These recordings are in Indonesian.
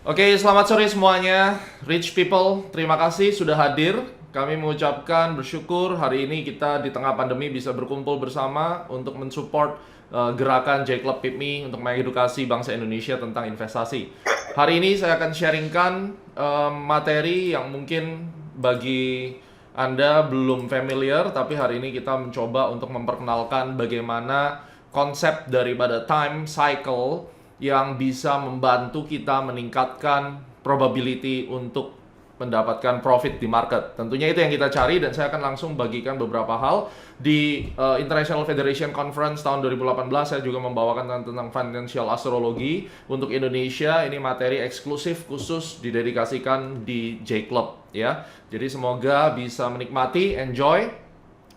Oke, selamat sore semuanya. Rich people, terima kasih sudah hadir. Kami mengucapkan bersyukur hari ini kita di tengah pandemi bisa berkumpul bersama untuk mensupport gerakan J Club Pick Me untuk mengedukasi bangsa Indonesia tentang investasi. Hari ini saya akan sharingkan materi yang mungkin bagi Anda belum familiar, tapi hari ini kita mencoba untuk memperkenalkan bagaimana konsep daripada time cycle yang bisa membantu kita meningkatkan probability untuk mendapatkan profit di market. Tentunya itu yang kita cari dan saya akan langsung bagikan beberapa hal. Di International Federation Conference tahun 2018 saya juga membawakan tentang financial astrology untuk Indonesia. Ini materi eksklusif khusus didedikasikan di J Club ya. Jadi semoga bisa menikmati, enjoy,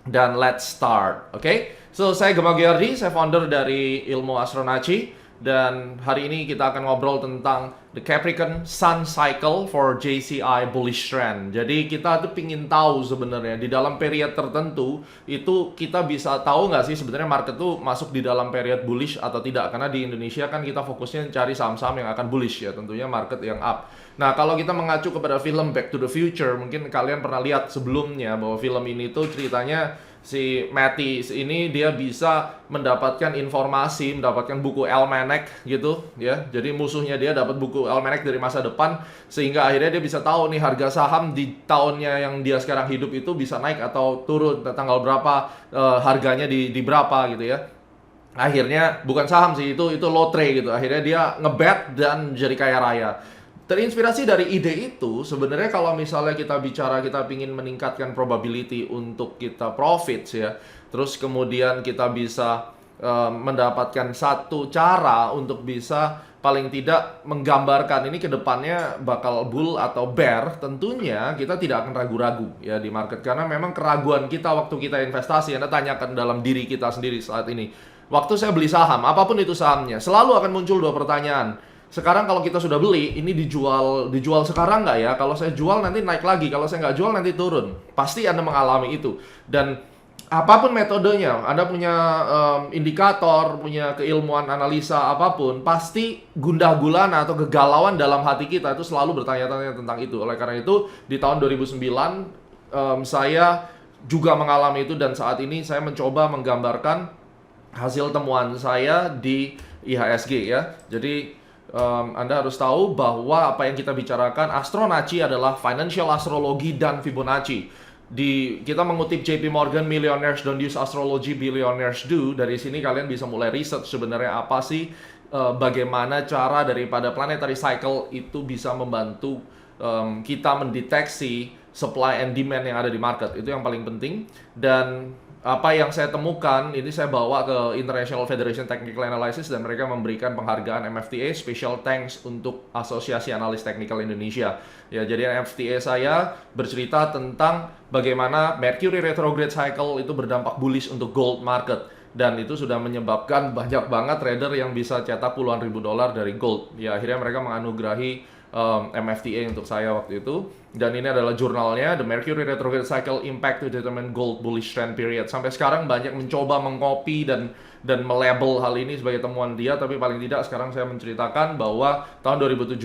dan let's start. Oke. So saya Gema Giardi, saya founder dari Ilmu Astronaci. Dan hari ini kita akan ngobrol tentang The Capricorn Sun Cycle for JCI Bullish Trend. Jadi kita tuh pingin tahu sebenarnya di dalam period tertentu itu kita bisa tahu nggak sih sebenarnya market tuh masuk di dalam period bullish atau tidak. Karena di Indonesia kan kita fokusnya cari saham-saham yang akan bullish ya, tentunya market yang up. Nah kalau kita mengacu kepada film Back to the Future, mungkin kalian pernah lihat sebelumnya bahwa film ini tuh ceritanya si Matty ini dia bisa mendapatkan informasi, mendapatkan buku almanac gitu ya. Jadi musuhnya dia dapat buku almanac dari masa depan sehingga akhirnya dia bisa tahu nih harga saham di tahunnya yang dia sekarang hidup itu bisa naik atau turun, tanggal berapa, harganya di berapa gitu ya. Akhirnya bukan saham sih, itu lotre gitu. Akhirnya dia ngebet dan jadi kaya raya. Terinspirasi dari ide itu, sebenarnya kalau misalnya kita bicara kita ingin meningkatkan probability untuk kita profits ya, terus kemudian kita bisa mendapatkan satu cara untuk bisa paling tidak menggambarkan ini ke depannya bakal bull atau bear, tentunya kita tidak akan ragu-ragu ya di market. Karena memang keraguan kita waktu kita investasi, Anda tanyakan dalam diri kita sendiri saat ini. Waktu saya beli saham, apapun itu sahamnya, selalu akan muncul dua pertanyaan. Sekarang kalau kita sudah beli, ini dijual sekarang nggak ya? Kalau saya jual nanti naik lagi, kalau saya nggak jual nanti turun. Pasti Anda mengalami itu. Dan apapun metodenya, Anda punya indikator, punya keilmuan analisa apapun, pasti gundah gulana atau kegalauan dalam hati kita itu selalu bertanya-tanya tentang itu. Oleh karena itu, di tahun 2009 saya juga mengalami itu dan saat ini saya mencoba menggambarkan hasil temuan saya di IHSG ya. Jadi Anda harus tahu bahwa apa yang kita bicarakan Astronaci adalah financial astrology dan Fibonacci. Kita mengutip JP Morgan, millionaires don't use astrology, billionaires do. Dari sini kalian bisa mulai research sebenarnya apa sih bagaimana cara daripada planetary cycle itu bisa membantu kita mendeteksi supply and demand yang ada di market. Itu yang paling penting. Dan apa yang saya temukan, ini saya bawa ke International Federation Technical Analysis dan mereka memberikan penghargaan MFTA Special Thanks untuk Asosiasi Analis Teknikal Indonesia. Ya, jadi MFTA saya bercerita tentang bagaimana Mercury retrograde cycle itu berdampak bullish untuk gold market. Dan itu sudah menyebabkan banyak banget trader yang bisa cetak puluhan ribu dolar dari gold. Ya, akhirnya mereka menganugerahi MFTA untuk saya waktu itu. Dan ini adalah jurnalnya, The Mercury Retrograde Cycle Impact to Determine Gold Bullish Trend Period. Sampai sekarang banyak mencoba mengcopy dan melabel hal ini sebagai temuan dia, tapi paling tidak sekarang saya menceritakan bahwa tahun 2017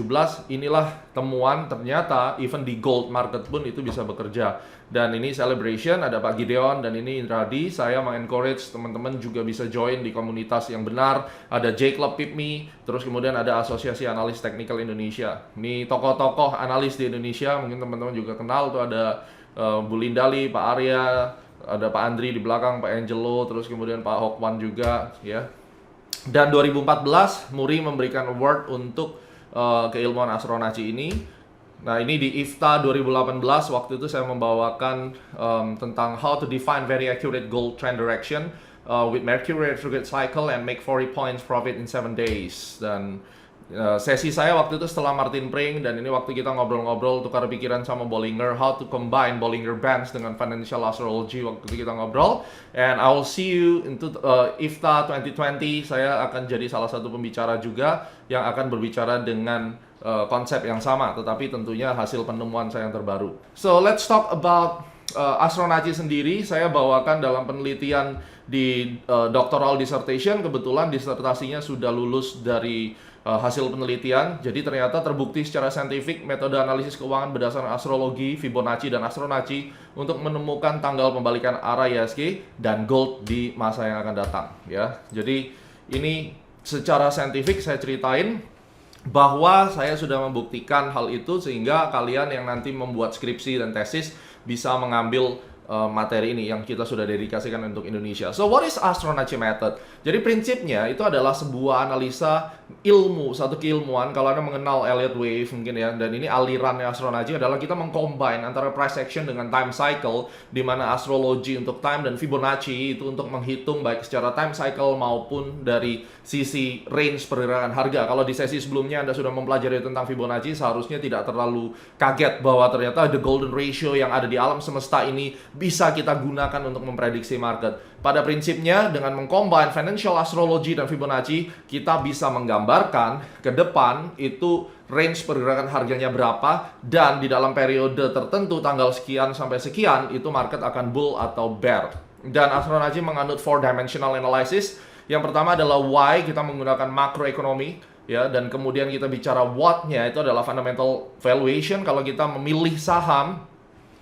inilah temuan, ternyata even di gold market pun itu bisa bekerja. Dan ini celebration, ada Pak Gideon dan ini Indradi. Saya mengencourage teman-teman juga bisa join di komunitas yang benar. Ada J Club Pick Me, terus kemudian ada Asosiasi Analis Teknikal Indonesia. Ini tokoh-tokoh analis di Indonesia, mungkin teman-teman juga kenal tuh, ada Bu Lindali, Pak Arya, ada Pak Andri di belakang, Pak Angelo, terus kemudian Pak Hokwan juga ya. Dan 2014 Muri memberikan award untuk keilmuan astronaci ini. Nah ini di IFTA 2018, waktu itu saya membawakan tentang how to define very accurate gold trend direction with Mercury retrograde cycle and make 40 points profit in 7 days. Dan sesi saya waktu itu setelah Martin Pring, dan ini waktu kita ngobrol-ngobrol tukar pikiran sama Bollinger, how to combine Bollinger Bands dengan financial astrology, waktu itu kita ngobrol. And I will see you into IFTA 2020. Saya akan jadi salah satu pembicara juga yang akan berbicara dengan konsep yang sama, tetapi tentunya hasil penemuan saya yang terbaru. So let's talk about Astronaci sendiri saya bawakan dalam penelitian di doctoral dissertation. Kebetulan disertasinya sudah lulus dari hasil penelitian. Jadi ternyata terbukti secara saintifik metode analisis keuangan berdasarkan astrologi, Fibonacci dan Astronaci untuk menemukan tanggal pembalikan arah IHSG dan gold di masa yang akan datang, ya. Jadi ini secara saintifik saya ceritain bahwa saya sudah membuktikan hal itu sehingga kalian yang nanti membuat skripsi dan tesis bisa mengambil materi ini yang kita sudah dedikasikan untuk Indonesia. So what is Astronaci method? Jadi prinsipnya itu adalah sebuah analisa ilmu, satu keilmuan. Kalau Anda mengenal Elliott Wave mungkin ya, dan ini alirannya Astronaci adalah kita mengcombine antara price action dengan time cycle, di mana astrologi untuk time dan Fibonacci itu untuk menghitung baik secara time cycle maupun dari sisi range pergerakan harga. Kalau di sesi sebelumnya Anda sudah mempelajari tentang Fibonacci, seharusnya tidak terlalu kaget bahwa ternyata the golden ratio yang ada di alam semesta ini bisa kita gunakan untuk memprediksi market. Pada prinsipnya, dengan mengcombine financial astrology dan Fibonacci, kita bisa menggambarkan ke depan itu range pergerakan harganya berapa, dan di dalam periode tertentu tanggal sekian sampai sekian itu market akan bull atau bear. Dan Astronaci menganut 4-dimensional analysis. Yang pertama adalah why, kita menggunakan makroekonomi, ya, dan kemudian kita bicara what-nya, itu adalah fundamental valuation. Kalau kita memilih saham,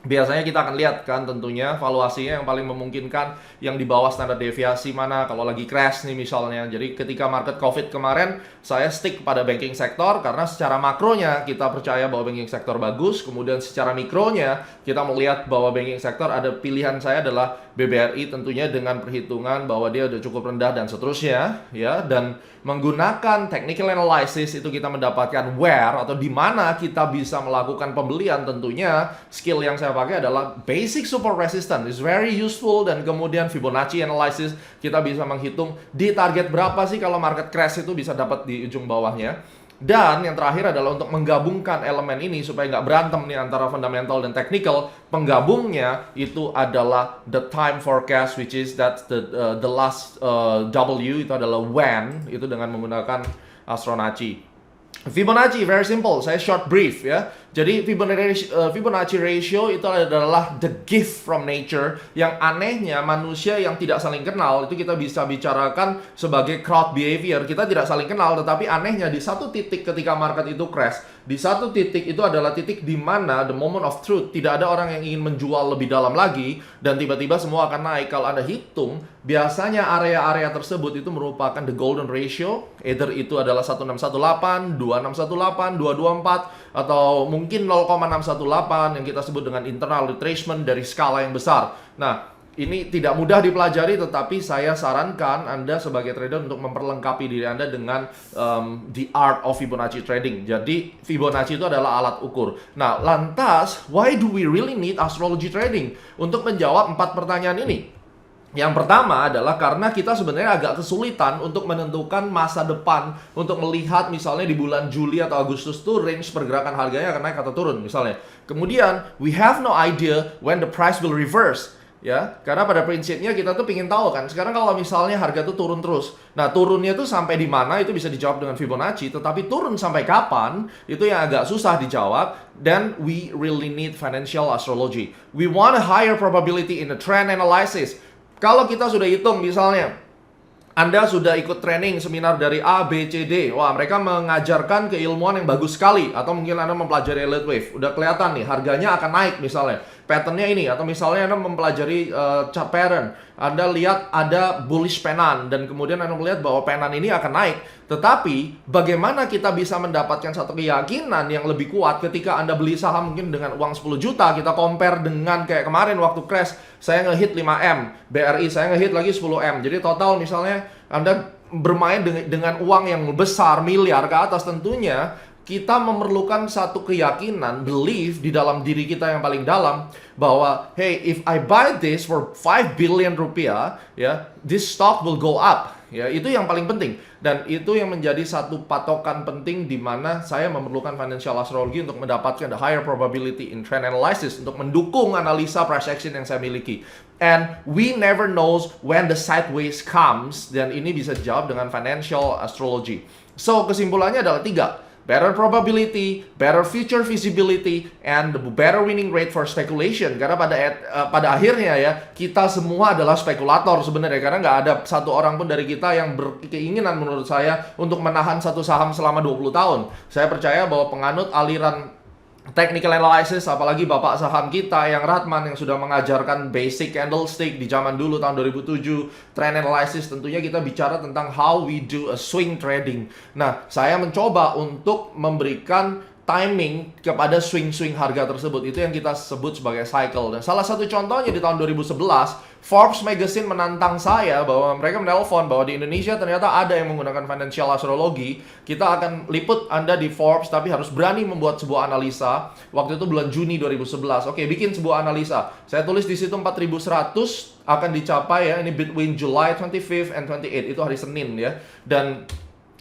biasanya kita akan lihat kan tentunya valuasinya yang paling memungkinkan yang di bawah standar deviasi mana kalau lagi crash nih misalnya. Jadi ketika market COVID kemarin saya stick pada banking sektor karena secara makronya kita percaya bahwa banking sektor bagus, kemudian secara mikronya kita melihat bahwa banking sektor ada pilihan saya adalah BBRI tentunya dengan perhitungan bahwa dia udah cukup rendah dan seterusnya, ya. Dan menggunakan technical analysis itu kita mendapatkan where atau di mana kita bisa melakukan pembelian. Tentunya skill yang saya pakai adalah basic support resistance is very useful, dan kemudian Fibonacci analysis kita bisa menghitung di target berapa sih kalau market crash itu bisa dapat di ujung bawahnya. Dan yang terakhir adalah untuk menggabungkan elemen ini supaya nggak berantem nih antara fundamental dan technical. Penggabungnya itu adalah the time forecast, which is that the last W itu adalah when, itu dengan menggunakan Astronaci. Fibonacci, very simple, saya short brief ya. Jadi Fibonacci ratio itu adalah the gift from nature. Yang anehnya manusia yang tidak saling kenal itu kita bisa bicarakan sebagai crowd behavior. Kita tidak saling kenal, tetapi anehnya di satu titik ketika market itu crash, di satu titik itu adalah titik di mana the moment of truth, tidak ada orang yang ingin menjual lebih dalam lagi, dan tiba-tiba semua akan naik. Kalau Anda hitung, biasanya area-area tersebut itu merupakan the golden ratio, either itu adalah 1618, 2618, 224, atau mungkin 0,618 yang kita sebut dengan internal retracement dari skala yang besar. Nah, ini tidak mudah dipelajari, tetapi saya sarankan Anda sebagai trader untuk memperlengkapi diri Anda dengan the art of Fibonacci trading. Jadi Fibonacci itu adalah alat ukur. Nah, lantas why do we really need astrology trading? Untuk menjawab 4 pertanyaan ini. Yang pertama adalah karena kita sebenarnya agak kesulitan untuk menentukan masa depan, untuk melihat misalnya di bulan Juli atau Agustus tuh range pergerakan harganya akan naik atau turun misalnya. Kemudian we have no idea when the price will reverse, ya. Karena pada prinsipnya kita tuh pingin tahu kan, sekarang kalau misalnya harga tuh turun terus, nah turunnya tuh sampai di mana itu bisa dijawab dengan Fibonacci, tetapi turun sampai kapan itu yang agak susah dijawab. Then we really need financial astrology. We want a higher probability in the trend analysis. Kalau kita sudah hitung misalnya Anda sudah ikut training seminar dari A, B, C, D. Wah, mereka mengajarkan keilmuan yang bagus sekali. Atau mungkin Anda mempelajari Elliott Wave. Udah kelihatan nih, harganya akan naik misalnya. Patternnya ini. Atau misalnya Anda mempelajari chart pattern. Anda lihat ada bullish penan. Dan kemudian Anda melihat bahwa penan ini akan naik. Tetapi, bagaimana kita bisa mendapatkan satu keyakinan yang lebih kuat ketika Anda beli saham mungkin dengan uang 10 juta. Kita compare dengan kayak kemarin waktu crash. Saya ngehit 5M. BRI saya ngehit lagi 10M. Jadi total misalnya Anda bermain dengan uang yang besar, miliar ke atas, tentunya kita memerlukan satu keyakinan, belief di dalam diri kita yang paling dalam bahwa hey, if I buy this for 5 billion rupiah, ya, this stock will go up. Ya, itu yang paling penting, dan itu yang menjadi satu patokan penting di mana saya memerlukan financial astrology untuk mendapatkan the higher probability in trend analysis untuk mendukung analisa price action yang saya miliki. And we never knows when the sideways comes, dan ini bisa dijawab dengan financial astrology. So kesimpulannya adalah 3. better probability, better future visibility, and the better winning rate for speculation. Karena pada akhirnya ya, kita semua adalah spekulator sebenarnya, karena nggak ada satu orang pun dari kita yang berkeinginan menurut saya untuk menahan satu saham selama 20 tahun. Saya percaya bahwa penganut aliran technical analysis, apalagi bapak saham kita yang Ratman yang sudah mengajarkan basic candlestick di zaman dulu tahun 2007, trend analysis, tentunya kita bicara tentang how we do a swing trading. Nah, saya mencoba untuk memberikan timing kepada swing-swing harga tersebut. Itu yang kita sebut sebagai cycle. Dan salah satu contohnya di tahun 2011, Forbes Magazine menantang saya bahwa mereka menelpon bahwa di Indonesia ternyata ada yang menggunakan financial astrology. Kita akan liput Anda di Forbes, tapi harus berani membuat sebuah analisa. Waktu itu bulan Juni 2011. Oke, bikin sebuah analisa. Saya tulis di situ 4100 akan dicapai ya. Ini between July 25th and 28th. Itu hari Senin ya. Dan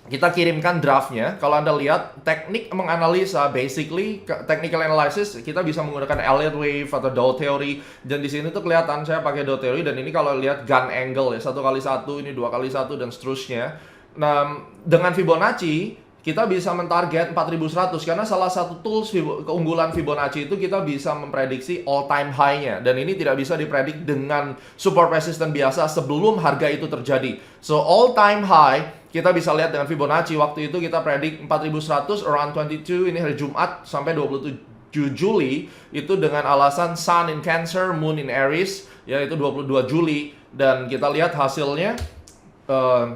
kita kirimkan draftnya. Kalau Anda lihat teknik menganalisa, basically technical analysis, kita bisa menggunakan Elliott Wave atau Dow Theory. Dan di sini tuh kelihatan saya pakai Dow Theory, dan ini kalau lihat gun angle ya, 1x1, ini 2x1 dan seterusnya. Nah, dengan Fibonacci kita bisa mentarget 4100 karena salah satu tools keunggulan Fibonacci itu kita bisa memprediksi all time high-nya, dan ini tidak bisa dipredik dengan support resistance biasa sebelum harga itu terjadi. So all time high kita bisa lihat dengan Fibonacci. Waktu itu kita predik 4100 around 22, ini hari Jumat, sampai 27 Juli itu dengan alasan Sun in Cancer, Moon in Aries, yaitu 22 Juli. Dan kita lihat hasilnya,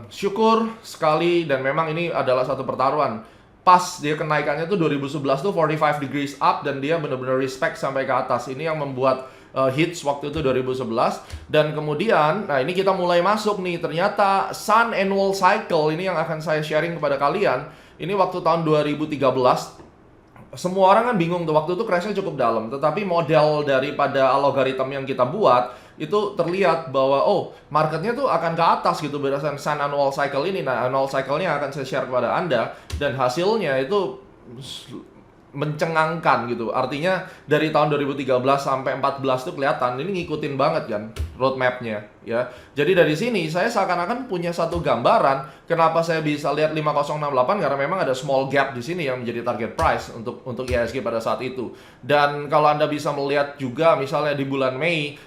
syukur sekali, dan memang ini adalah satu pertaruhan. Pas dia kenaikannya tuh 2011 tuh 45 degrees up, dan dia benar-benar respect sampai ke atas. Ini yang membuat hits waktu itu 2011. Dan kemudian, nah ini kita mulai masuk nih, ternyata Sun Annual Cycle ini yang akan saya sharing kepada kalian. Ini waktu tahun 2013. Semua orang kan bingung tuh, waktu itu crashnya cukup dalam. Tetapi model daripada algoritma yang kita buat itu terlihat bahwa marketnya tuh akan ke atas gitu berdasarkan Sun Annual Cycle ini. Nah, Annual Cycle-nya akan saya share kepada Anda, dan hasilnya itu mencengangkan gitu. Artinya dari tahun 2013 sampai 14 tuh kelihatan ini ngikutin banget kan roadmap-nya ya. Jadi dari sini saya seakan-akan punya satu gambaran kenapa saya bisa lihat 5068, karena memang ada small gap di sini yang menjadi target price untuk IHSG pada saat itu. Dan kalau Anda bisa melihat juga misalnya di bulan Mei,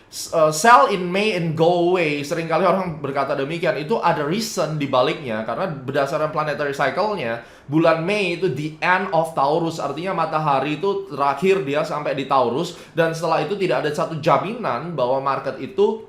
sell in May and go away, seringkali orang berkata demikian, itu ada reason di baliknya, karena berdasarkan planetary cycle-nya bulan Mei itu the end of Taurus, artinya matahari itu terakhir dia sampai di Taurus, dan setelah itu tidak ada satu jaminan bahwa market itu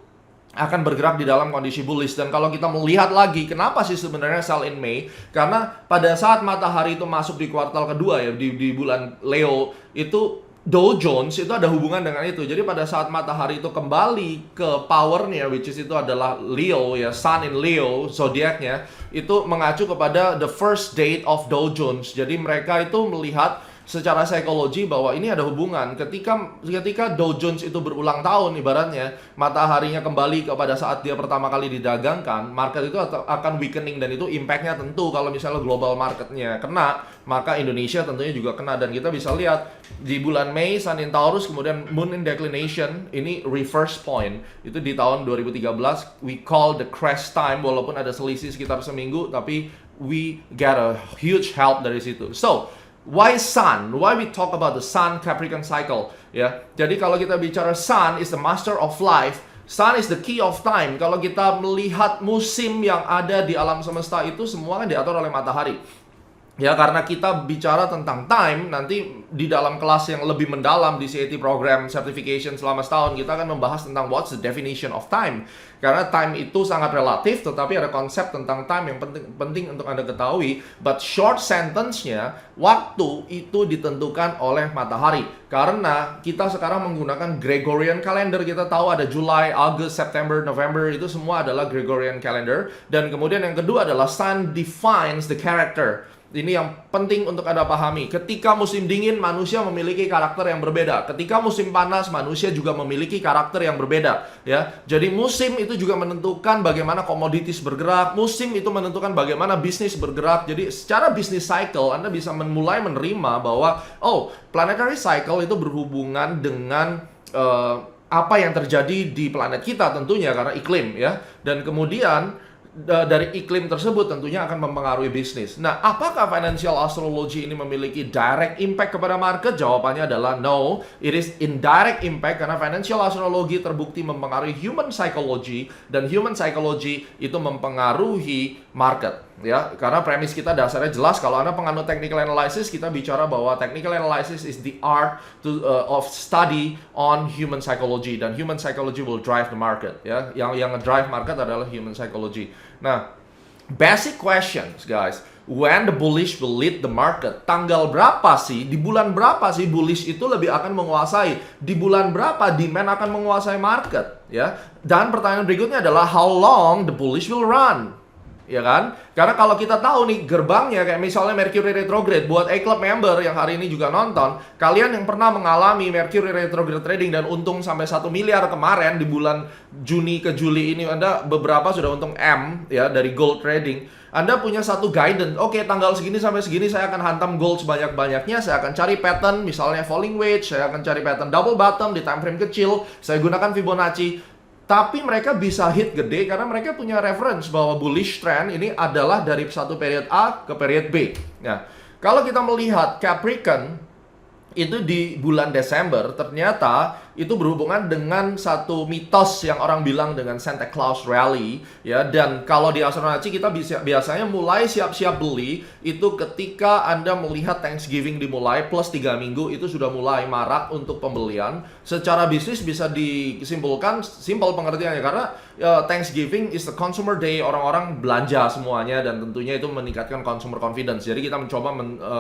akan bergerak di dalam kondisi bullish. Dan kalau kita melihat lagi, kenapa sih sebenarnya sell in May? Karena pada saat matahari itu masuk di kuartal kedua ya, di bulan Leo, itu Dow Jones itu ada hubungan dengan itu. Jadi pada saat matahari itu kembali ke powernya, which is itu adalah Leo ya, Sun in Leo, zodiaknya, itu mengacu kepada the first date of Dow Jones. Jadi mereka itu melihat secara psikologi bahwa ini ada hubungan. Ketika Dow Jones itu berulang tahun, ibaratnya mataharinya kembali kepada saat dia pertama kali didagangkan, market itu akan weakening, dan itu impactnya tentu kalau misalnya global marketnya kena, maka Indonesia tentunya juga kena. Dan kita bisa lihat di bulan Mei Sun in Taurus, kemudian Moon in Declination, ini reverse point. Itu di tahun 2013 we call the crash time, walaupun ada selisih sekitar seminggu, tapi we get a huge help dari situ. So why Sun? Why we talk about the Sun Capricorn cycle? Ya, jadi kalau kita bicara Sun is the master of life, Sun is the key of time. Kalau kita melihat musim yang ada di alam semesta itu semua kan diatur oleh matahari. Ya, karena kita bicara tentang time, nanti di dalam kelas yang lebih mendalam di CAT program certification selama setahun, kita akan membahas tentang what's the definition of time. Karena time itu sangat relatif, tetapi ada konsep tentang time yang penting untuk Anda ketahui. But short sentence-nya, waktu itu ditentukan oleh matahari. Karena kita sekarang menggunakan Gregorian calendar, kita tahu ada July, August, September, November, itu semua adalah Gregorian calendar. Dan kemudian yang kedua adalah Sun defines the character. Ini yang penting untuk Anda pahami. Ketika musim dingin, manusia memiliki karakter yang berbeda. Ketika musim panas, manusia juga memiliki karakter yang berbeda. Ya, jadi musim itu juga menentukan bagaimana commodities bergerak. Musim itu menentukan bagaimana bisnis bergerak. Jadi secara business cycle, Anda bisa mulai menerima bahwa planetary cycle itu berhubungan dengan apa yang terjadi di planet kita tentunya, karena iklim ya. Dan kemudian dari iklim tersebut tentunya akan mempengaruhi bisnis. Nah, apakah financial astrology ini memiliki direct impact kepada market? Jawabannya adalah no, it is indirect impact karena financial astrology terbukti mempengaruhi human psychology dan human psychology itu mempengaruhi market. Ya, karena premis kita dasarnya jelas. Kalau Anda penganut technical analysis, kita bicara bahwa technical analysis is the art of study on human psychology, dan human psychology will drive the market. Ya, yang drive market adalah human psychology. Nah, basic questions guys, when the bullish will lead the market. Tanggal berapa sih, di bulan berapa sih bullish itu lebih akan menguasai? Di bulan berapa demand akan menguasai market? Ya, dan pertanyaan berikutnya adalah how long the bullish will run? Ya kan? Karena kalau kita tahu nih gerbangnya kayak misalnya Mercury retrograde, buat A-Club member yang hari ini juga nonton, kalian yang pernah mengalami Mercury retrograde trading dan untung sampai 1 miliar kemarin di bulan Juni ke Juli ini, Anda beberapa sudah untung M ya dari gold trading. Anda punya satu guidance, oke, tanggal segini sampai segini saya akan hantam gold sebanyak-banyaknya, saya akan cari pattern misalnya falling wedge, saya akan cari pattern double bottom di time frame kecil, saya gunakan Fibonacci. Tapi mereka bisa hit gede karena mereka punya reference bahwa bullish trend ini adalah dari satu period A ke period B. Nah, kalau kita melihat Capricorn itu di bulan Desember, ternyata itu berhubungan dengan satu mitos yang orang bilang dengan Santa Claus Rally ya. Dan kalau di astrologi kita biasanya mulai siap-siap beli itu ketika Anda melihat Thanksgiving dimulai plus 3 minggu itu sudah mulai marak untuk pembelian. Secara bisnis bisa disimpulkan simple pengertiannya karena Thanksgiving is the consumer day, orang-orang belanja semuanya dan tentunya itu meningkatkan consumer confidence. Jadi kita mencoba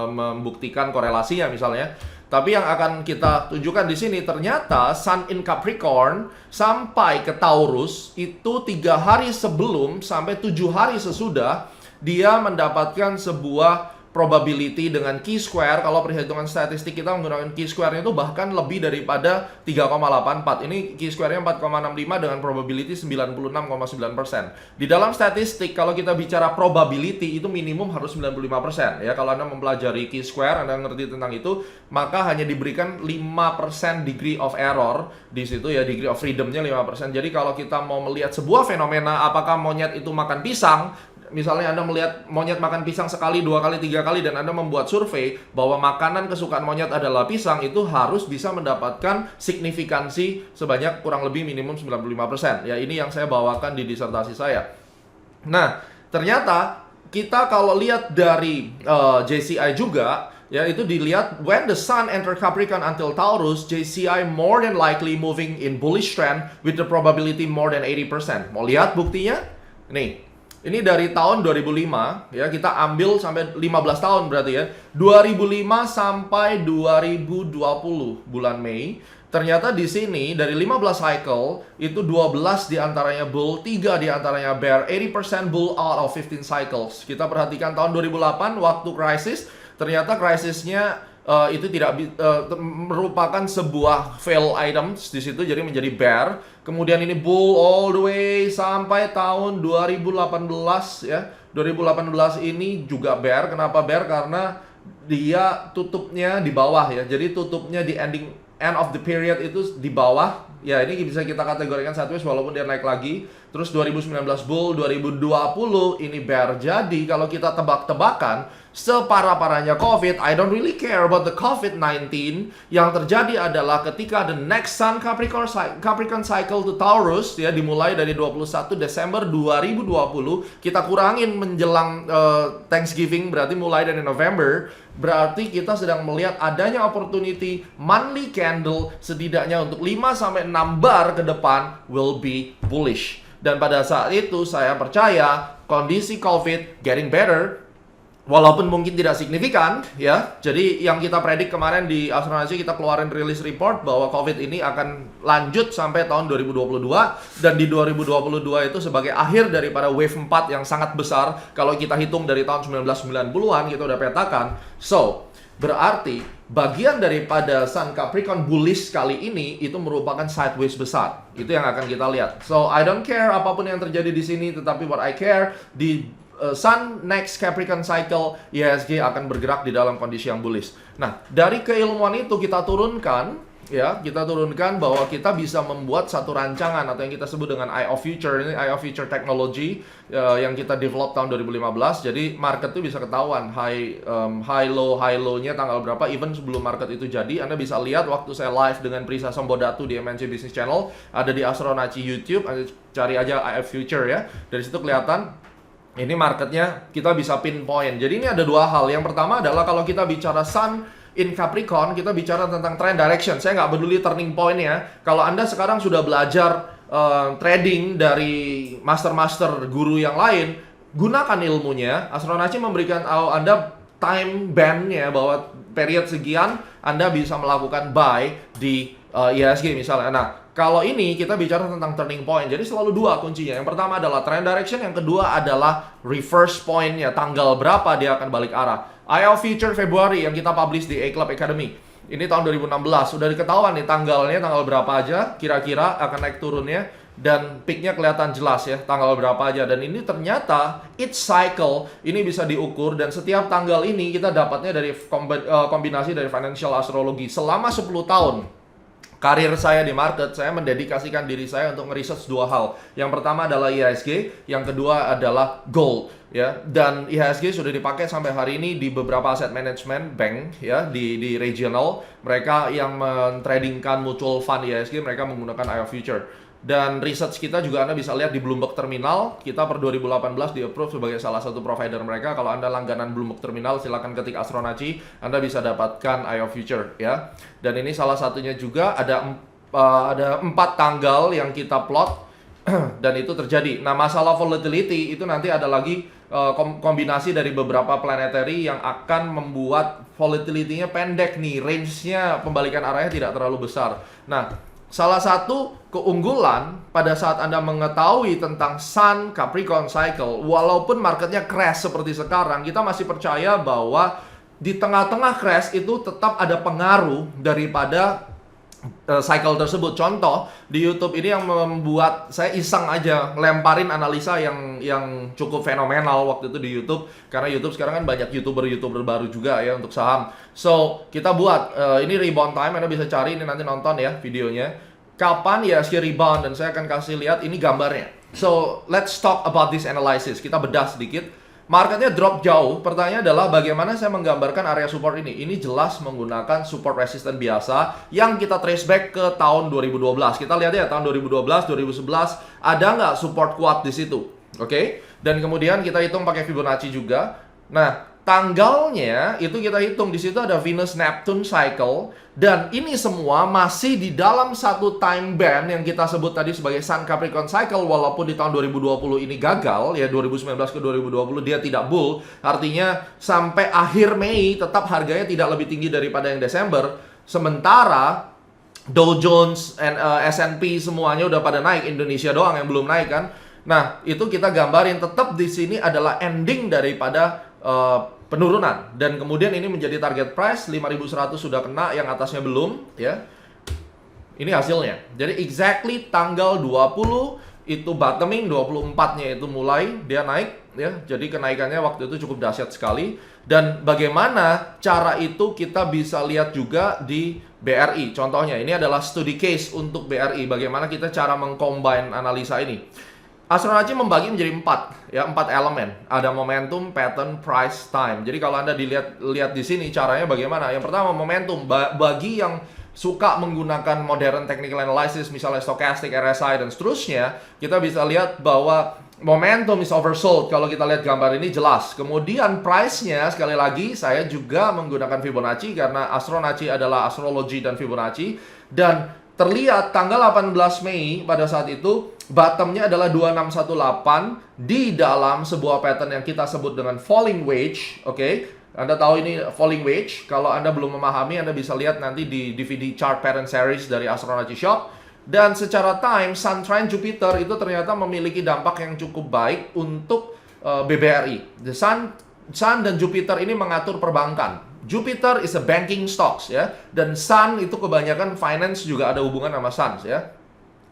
membuktikan korelasinya misalnya. Tapi yang akan kita tunjukkan di sini ternyata Sun in Capricorn sampai ke Taurus itu 3 hari sebelum sampai 7 hari sesudah dia mendapatkan sebuah probability dengan Chi-square. Kalau perhitungan statistik kita menggunakan Chi-square-nya itu bahkan lebih daripada 3,84. Ini Chi-square-nya 4,65 dengan probability 96,9%. Di dalam statistik kalau kita bicara probability itu minimum harus 95%. Ya, kalau Anda mempelajari Chi-square, Anda ngerti tentang itu, maka hanya diberikan 5% degree of error di situ ya, degree of freedom-nya 5%. Jadi kalau kita mau melihat sebuah fenomena apakah monyet itu makan pisang, misalnya Anda melihat monyet makan pisang sekali, 2 kali, 3 kali, dan Anda membuat survei bahwa makanan kesukaan monyet adalah pisang, itu harus bisa mendapatkan signifikansi sebanyak kurang lebih minimum 95%. Ya, ini yang saya bawakan di disertasi saya. Nah, ternyata kita kalau lihat dari JCI juga, ya itu dilihat when the Sun enter Capricorn until Taurus, JCI more than likely moving in bullish trend with the probability more than 80%. Mau lihat buktinya? Nih. Ini dari tahun 2005 ya, kita ambil sampai 15 tahun berarti ya. 2005 sampai 2020 bulan Mei. Ternyata di sini dari 15 cycle itu 12 diantaranya bull, 3 diantaranya bear, 80% bull out of 15 cycles. Kita perhatikan tahun 2008 waktu krisis, ternyata krisisnya itu tidak merupakan sebuah fail items di situ, jadi menjadi bear. Kemudian ini bull all the way sampai tahun 2018 ya. 2018 ini juga bear. Kenapa bear? Karena dia tutupnya di bawah ya. Jadi tutupnya di end of the period itu di bawah. Ya, ini bisa kita kategorikan sideways walaupun dia naik lagi. Terus 2019 bull, 2020 ini bear. Jadi kalau kita tebak-tebakan separah-parahnya COVID, I don't really care about the COVID-19. Yang terjadi adalah ketika the next Sun Capricorn cycle to Taurus ya, dimulai dari 21 Desember 2020, kita kurangin menjelang Thanksgiving, berarti mulai dari November. Berarti kita sedang melihat adanya opportunity monthly candle setidaknya untuk 5-6 bar ke depan will be bullish. Dan pada saat itu saya percaya kondisi COVID getting better, walaupun mungkin tidak signifikan ya. Jadi yang kita predik kemarin di astrologi, kita keluarin rilis report bahwa COVID ini akan lanjut sampai tahun 2022. Dan di 2022 itu sebagai akhir daripada wave 4 yang sangat besar. Kalau kita hitung dari tahun 1990-an kita udah petakan. So, berarti bagian daripada Sun Capricorn bullish kali ini itu merupakan sideways besar. Itu yang akan kita lihat. So, I don't care apapun yang terjadi di sini, tetapi what I care di Sun next Capricorn cycle, IHSG akan bergerak di dalam kondisi yang bullish. Nah, dari keilmuan itu kita turunkan ya, kita turunkan bahwa kita bisa membuat satu rancangan atau yang kita sebut dengan Eye of Future. Ini Eye of Future Technology yang kita develop tahun 2015. Jadi market itu bisa ketahuan high low-nya tanggal berapa, even sebelum market itu jadi. Anda bisa lihat waktu saya live dengan Prisa Sambodatu di MNC Business Channel, ada di Astronaci YouTube, Anda cari aja Eye of Future ya. Dari situ kelihatan ini marketnya, kita bisa pinpoint. Jadi ini ada dua hal. Yang pertama adalah kalau kita bicara Sun in Capricorn, kita bicara tentang trend direction. Saya nggak peduli turning point-nya. Kalau Anda sekarang sudah belajar trading dari master-master guru yang lain, gunakan ilmunya. Astronaci memberikan Anda time band-nya bahwa period sekian Anda bisa melakukan buy di IHSG misalnya. Nah, kalau ini kita bicara tentang turning point. Jadi selalu dua kuncinya. Yang pertama adalah trend direction, yang kedua adalah reverse point-nya. Tanggal berapa dia akan balik arah. Eye of Future Februari yang kita publish di A Club Academy. Ini tahun 2016. Sudah diketahuan nih tanggalnya, tanggal berapa aja kira-kira akan naik turunnya. Dan peaknya kelihatan jelas ya, tanggal berapa aja. Dan ini ternyata each cycle ini bisa diukur. Dan setiap tanggal ini kita dapatnya dari kombinasi dari financial astrology. Selama 10 tahun karir saya di market, saya mendedikasikan diri saya untuk ngeresearch dua hal. Yang pertama adalah IHSG, yang kedua adalah gold ya. Dan IHSG sudah dipakai sampai hari ini di beberapa asset management bank ya, di regional. Mereka yang mentradingkan mutual fund IHSG, mereka menggunakan Eye of Future. Dan research kita juga Anda bisa lihat di Bloomberg Terminal. Kita per 2018 di-approve sebagai salah satu provider mereka. Kalau Anda langganan Bloomberg Terminal, silakan ketik Astronaci, Anda bisa dapatkan Eye of Future ya. Dan ini salah satunya juga ada 4 tanggal yang kita plot dan itu terjadi. Nah, masalah volatility itu nanti ada lagi kombinasi dari beberapa planetary yang akan membuat volatility-nya pendek nih, range-nya pembalikan arahnya tidak terlalu besar. Nah, salah satu keunggulan pada saat Anda mengetahui tentang Sun Capricorn Cycle, walaupun marketnya crash seperti sekarang, kita masih percaya bahwa di tengah-tengah crash itu tetap ada pengaruh daripada cycle tersebut. Contoh, di YouTube ini yang membuat saya iseng aja lemparin analisa yang cukup fenomenal waktu itu di YouTube. Karena YouTube sekarang kan banyak YouTuber baru juga ya untuk saham. So, kita buat, ini rebound time, Anda bisa cari, ini nanti nonton ya videonya. Kapan ya rebound, dan saya akan kasih lihat ini gambarnya. So, let's talk about this analysis. Kita bedah sedikit. Marketnya drop jauh. Pertanyaannya adalah bagaimana saya menggambarkan area support ini. Ini jelas menggunakan support resisten biasa yang kita trace back ke tahun 2012. Kita lihat ya tahun 2012, 2011 ada nggak support kuat di situ. Oke? Dan kemudian kita hitung pakai Fibonacci juga. Nah, tanggalnya itu kita hitung, di situ ada Venus Neptune cycle, dan ini semua masih di dalam satu time band yang kita sebut tadi sebagai Sun Capricorn cycle. Walaupun di tahun 2020 ini gagal ya, 2019 ke 2020 dia tidak bull, artinya sampai akhir Mei tetap harganya tidak lebih tinggi daripada yang Desember. Sementara Dow Jones, S&P semuanya udah pada naik, Indonesia doang yang belum naik kan. Nah, itu kita gambarin tetap di sini adalah ending daripada penurunan, dan kemudian ini menjadi target price 5.100 sudah kena, yang atasnya belum ya. Ini hasilnya. Jadi exactly tanggal 20 itu bottoming, 24-nya itu mulai dia naik ya. Jadi kenaikannya waktu itu cukup dahsyat sekali. Dan bagaimana cara itu kita bisa lihat juga di BRI. Contohnya ini adalah studi case untuk BRI, bagaimana kita cara mengcombine analisa ini. Astronaci membagi menjadi 4 elemen. Ada momentum, pattern, price, time. Jadi kalau Anda lihat di sini caranya bagaimana? Yang pertama momentum. Bagi yang suka menggunakan modern technical analysis, misalnya stochastic, RSI dan seterusnya, kita bisa lihat bahwa momentum is oversold. Kalau kita lihat gambar ini jelas. Kemudian price-nya, sekali lagi saya juga menggunakan Fibonacci karena Astronaci adalah astrologi dan Fibonacci. Dan terlihat tanggal 18 Mei pada saat itu bottomnya adalah 2618 di dalam sebuah pattern yang kita sebut dengan falling wedge. Oke, Anda tahu ini falling wedge. Kalau Anda belum memahami, Anda bisa lihat nanti di DVD chart pattern series dari Astronaci Shop. Dan secara time, Sun Trine Jupiter itu ternyata memiliki dampak yang cukup baik untuk BBRI. The Sun dan Jupiter ini mengatur perbankan. Jupiter is a banking stocks ya, dan Sun itu kebanyakan finance juga ada hubungan sama Sun ya.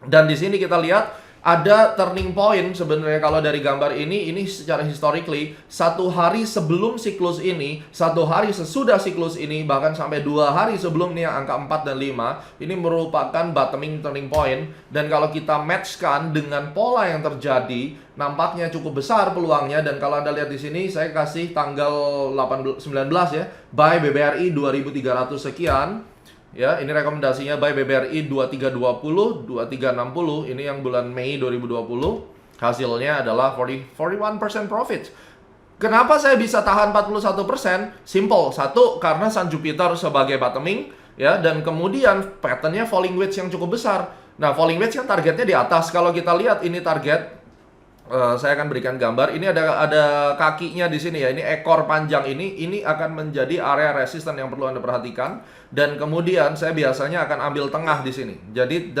Dan di sini kita lihat ada turning point sebenarnya kalau dari gambar ini secara historically, satu hari sebelum siklus ini, satu hari sesudah siklus ini, bahkan sampai 2 hari sebelum nih yang angka 4 dan 5, ini merupakan bottoming turning point. Dan kalau kita matchkan dengan pola yang terjadi, nampaknya cukup besar peluangnya. Dan kalau Anda lihat di sini, saya kasih tanggal 19 ya, buy BBRI 2300 sekian. Ya, ini rekomendasinya buy BBRI 2320, 2360. Ini yang bulan Mei 2020. Hasilnya adalah 41% profit. Kenapa saya bisa tahan 41%? Simple. Satu, karena Sun Jupiter sebagai bottoming, ya, dan kemudian patternnya falling wedge yang cukup besar. Nah, falling wedge kan targetnya di atas. Kalau kita lihat ini target, saya akan berikan gambar. Ini ada kakinya di sini ya. Ini ekor panjang ini akan menjadi area resisten yang perlu Anda perhatikan. Dan kemudian saya biasanya akan ambil tengah di sini. Jadi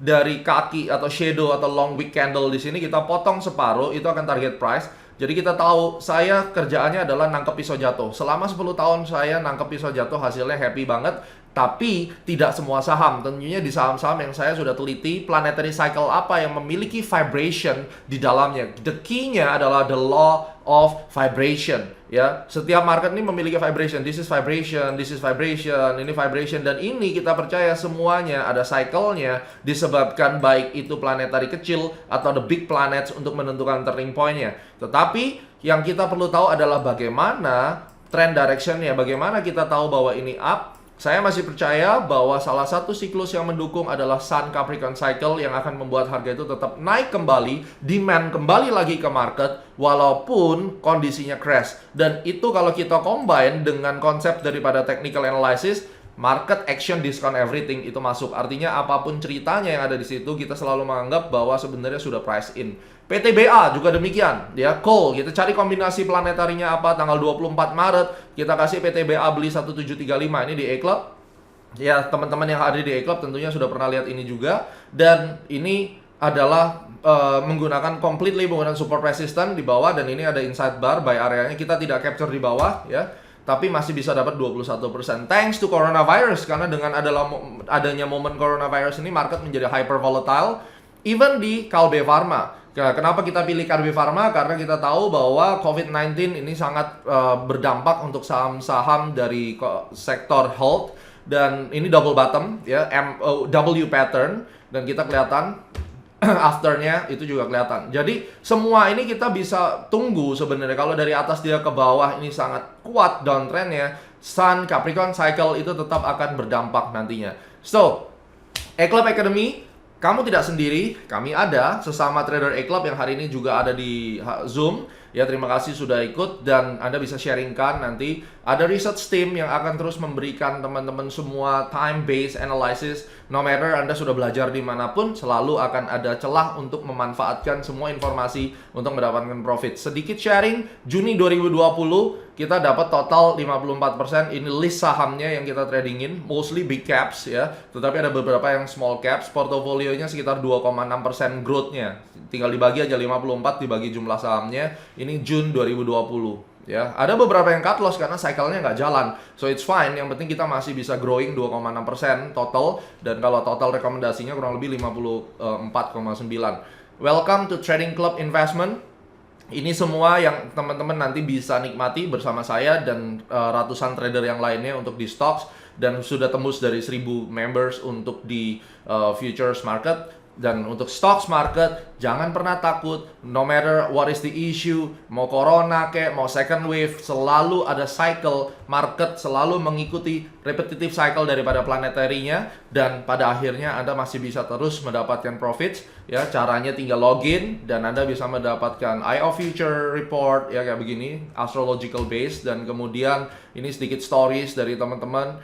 dari kaki atau shadow atau long wick candle di sini kita potong separuh, itu akan target price. Jadi kita tahu saya kerjaannya adalah nangkep pisau jatuh. Selama 10 tahun saya nangkep pisau jatuh, hasilnya happy banget. Tapi tidak semua saham. Tentunya di saham-saham yang saya sudah teliti, planetary cycle apa yang memiliki vibration di dalamnya. The key-nya adalah the law of vibration. Ya, setiap market ini memiliki vibration. This is vibration, this is vibration, ini vibration. Dan ini kita percaya semuanya ada cycle-nya, disebabkan baik itu planetary kecil atau the big planets untuk menentukan turning point-nya. Tetapi yang kita perlu tahu adalah bagaimana trend direction-nya, bagaimana kita tahu bahwa ini up. Saya masih percaya bahwa salah satu siklus yang mendukung adalah Sun Capricorn Cycle yang akan membuat harga itu tetap naik kembali, demand kembali lagi ke market walaupun kondisinya crash. Dan itu kalau kita combine dengan konsep daripada technical analysis, market action discount everything itu masuk. Artinya apapun ceritanya yang ada di situ, kita selalu menganggap bahwa sebenarnya sudah price in. PTBA juga demikian, ya. Coal, kita cari kombinasi planetarinya apa, tanggal 24 Maret, kita kasih PTBA beli 1735, ini di A-Club. Ya, teman-teman yang ada di A-Club tentunya sudah pernah lihat ini juga. Dan ini adalah menggunakan menggunakan support resistance di bawah, dan ini ada inside bar, buy areanya kita tidak capture di bawah, ya. Tapi masih bisa dapat 21%. Thanks to coronavirus, karena dengan adanya momen coronavirus ini, market menjadi hyper volatile. Even di Kalbe Pharma. Kenapa kita pilih Kalbe Pharma? Karena kita tahu bahwa COVID-19 ini sangat berdampak untuk saham-saham dari sektor health. Dan ini double bottom, ya, W pattern. Dan kita kelihatan afternya itu juga kelihatan. Jadi semua ini kita bisa tunggu sebenarnya. Kalau dari atas dia ke bawah ini sangat kuat downtrendnya, Sun Capricorn Cycle itu tetap akan berdampak nantinya. So, A-Club Academy, kamu tidak sendiri, kami ada sesama trader A-Club yang hari ini juga ada di Zoom. Ya, terima kasih sudah ikut, dan Anda bisa sharingkan nanti. Ada research team yang akan terus memberikan teman-teman semua time-based analysis. No matter Anda sudah belajar dimanapun, selalu akan ada celah untuk memanfaatkan semua informasi untuk mendapatkan profit. Sedikit sharing, Juni 2020 kita dapat total 54%. Ini list sahamnya yang kita tradingin, mostly big caps ya. Tetapi ada beberapa yang small caps, portofolionya sekitar 2,6% growth-nya. Tinggal dibagi aja 54 dibagi jumlah sahamnya. Ini June 2020. Ya, ada beberapa yang cut loss karena cycle-nya nggak jalan. So it's fine, yang penting kita masih bisa growing 2,6% total. Dan kalau total rekomendasinya kurang lebih 54,9. Welcome to Trading Club Investment. Ini semua yang teman-teman nanti bisa nikmati bersama saya dan ratusan trader yang lainnya untuk di stocks. Dan sudah tembus dari 1.000 members untuk di futures market. Dan untuk stocks market, jangan pernah takut. No matter what is the issue, mau corona kayak mau second wave, selalu ada cycle. Market selalu mengikuti repetitive cycle daripada planetary-nya. Dan pada akhirnya Anda masih bisa terus mendapatkan profits. Ya, caranya tinggal login dan Anda bisa mendapatkan IO Future Report ya, kayak begini, astrological base. Dan kemudian ini sedikit stories dari teman-teman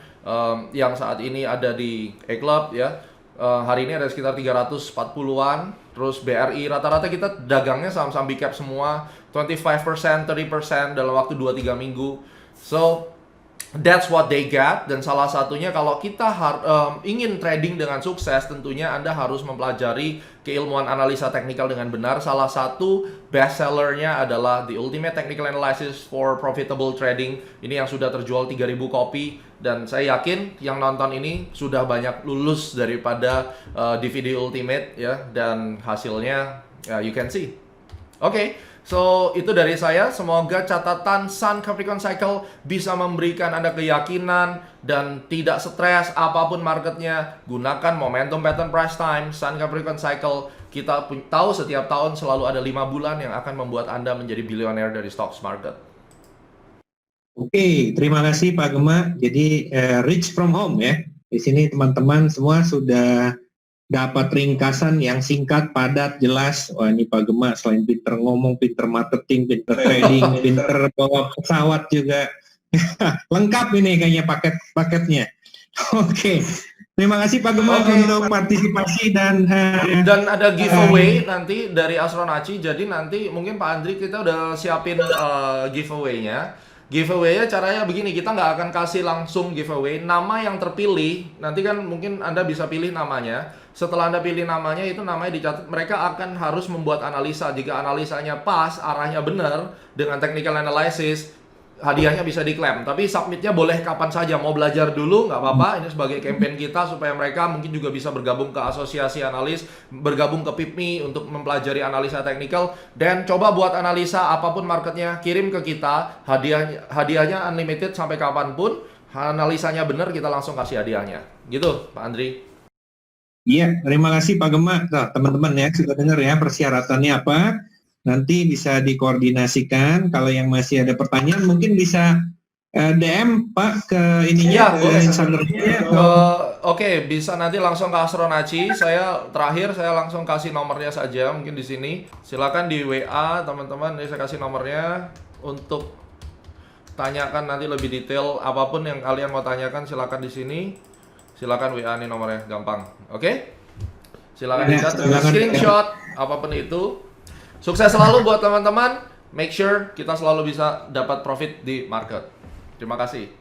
yang saat ini ada di A-Club ya. Hari ini ada sekitar 340-an. Terus BRI, rata-rata kita dagangnya saham-saham big cap semua, 25%, 30% dalam waktu 2-3 minggu. So, That's what they get. Dan salah satunya kalau kita ingin trading dengan sukses, tentunya Anda harus mempelajari keilmuan analisa teknikal dengan benar. Salah satu bestsellernya adalah The Ultimate Technical Analysis for Profitable Trading. Ini yang sudah terjual 3.000 kopi. Dan saya yakin yang nonton ini sudah banyak lulus daripada DVD Ultimate ya. Dan hasilnya you can see. Oke, so itu dari saya. Semoga catatan Sun Capricorn Cycle bisa memberikan Anda keyakinan dan tidak stres apapun marketnya. Gunakan momentum pattern price time Sun Capricorn Cycle. Kita tahu setiap tahun selalu ada 5 bulan yang akan membuat Anda menjadi bilioner dari stocks market. Oke, terima kasih Pak Gema. Jadi rich from home ya. Di sini teman-teman semua sudah dapat ringkasan yang singkat, padat, jelas. Wah, ini Pak Gema selain pinter ngomong, pinter marketing, pinter trading, pinter bawa pesawat juga. Lengkap ini kayaknya paketnya. Oke. Terima kasih Pak Gema untuk partisipasi dan ada giveaway nanti dari Astronaci. Jadi nanti mungkin Pak Andri kita udah siapin giveaway-nya. Giveaway-nya caranya begini, kita nggak akan kasih langsung giveaway. Nama yang terpilih, nanti kan mungkin Anda bisa pilih namanya. Setelah Anda pilih namanya, itu namanya dicatat. Mereka akan harus membuat analisa. Jika analisanya pas, arahnya benar, dengan technical analysis, hadiahnya bisa diklaim. Tapi submitnya boleh kapan saja. Mau belajar dulu, nggak apa-apa. Ini sebagai campaign kita, supaya mereka mungkin juga bisa bergabung ke asosiasi analis, bergabung ke PIPMI untuk mempelajari analisa teknikal. Dan coba buat analisa apapun marketnya, kirim ke kita. Hadiahnya unlimited sampai kapanpun. Analisanya benar, kita langsung kasih hadiahnya. Gitu, Pak Andri. Iya, terima kasih Pak Gema. Nah, teman-teman ya, sudah dengar ya persyaratannya apa. Nanti bisa dikoordinasikan. Kalau yang masih ada pertanyaan mungkin bisa DM Pak ke ininya, ya, boleh. Instagramnya. Oke, bisa nanti langsung ke Astronaci. Saya langsung kasih nomornya saja mungkin di sini. Silakan di WA teman-teman. Ini saya kasih nomornya untuk tanyakan nanti lebih detail apapun yang kalian mau tanyakan. Silakan di sini. Silakan WA nih nomornya, gampang. Oke? Silakan di screenshot apapun itu. Sukses selalu buat teman-teman. Make sure kita selalu bisa dapat profit di market. Terima kasih.